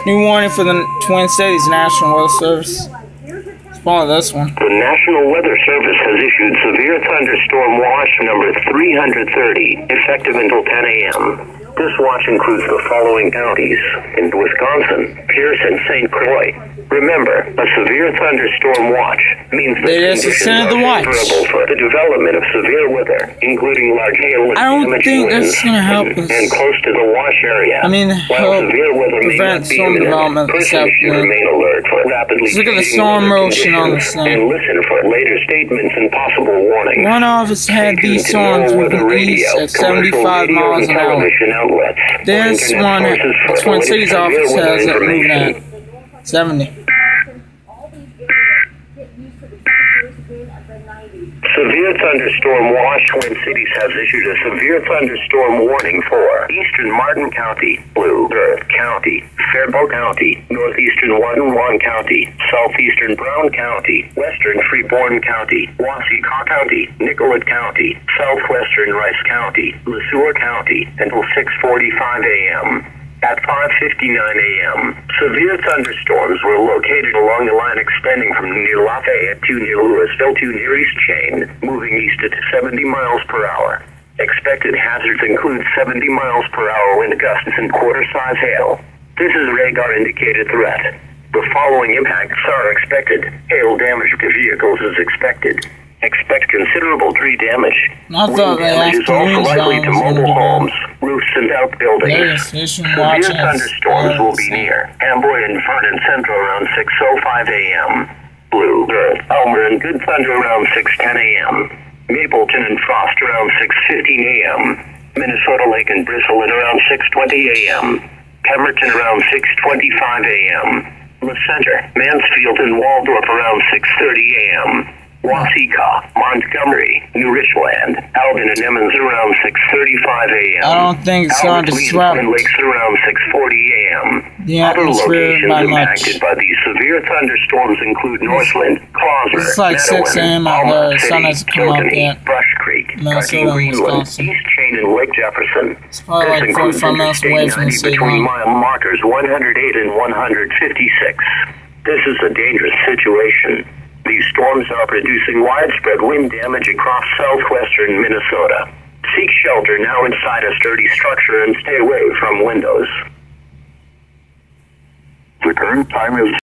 New warning for the Twin Cities National Weather Service. Let's follow this one. The National Weather Service has issued severe thunderstorm watch number 330, effective until 10 a.m. This watch includes the following counties in Wisconsin: Pierce and St. Croix. Remember, a severe thunderstorm watch means that conditions are favorable for the development of severe weather, including large hail and damaging winds, and close to the wash area. I mean, while severe weather may not be imminent, persons should remain alert for rapidly look at the storm motion on the sun, and listen for later statements and possible warnings. One office had these storms moving east at 75 miles an hour. This one, the Twin Cities office has it moving at 70. Severe thunderstorm watch. Twin Cities has issued a severe thunderstorm warning for eastern Martin County, Blue Earth County, Faribault County, northeastern WATONWAN County, southeastern Brown County, western FREEBORN County, WASECA County, NICOLLET County, southwestern Rice County, LeSueur County until 6:45 a.m. At 5:59 a.m., severe thunderstorms were located along the line extending from near Lafayette to near Louisville to near East Chain, moving east at 70 miles per hour. Expected hazards include 70 miles per hour wind gusts and quarter-size hail. This is a radar-indicated threat. The following impacts are expected. Hail damage to vehicles is expected. Expect considerable tree damage. Wind damage is also likely to mobile homes, roofs, and outbuildings. Severe thunderstorms will be near Amboy and Vernon Central around 6:05 a.m. Blue Earth, Elmer, and Good Thunder around 6:10 a.m. Mapleton and Frost around 6:15 a.m. Minnesota Lake and Bristol at around 6:20 a.m. Pemberton around 6:25 a.m. La Center, Mansfield, and Waldorf around 6:30 a.m. Waseca, Montgomery, New Richland, Alvin, and Emmons around 6:35 a.m. I don't think it's going to swap. And Lakes around 6:40 a.m. Other locations impacted by these severe thunderstorms include Northland, Clausner, it's like 6 a.m. out there. The sun hasn't come up yet. Brush Creek, Minnesota, Wisconsin. East Chain, and Lake Jefferson. It's probably like 45 miles away from the city between mile markers 108 and 156. This is a dangerous situation. These storms are producing widespread wind damage across southwestern Minnesota. Seek shelter now inside a sturdy structure and stay away from windows. The current time is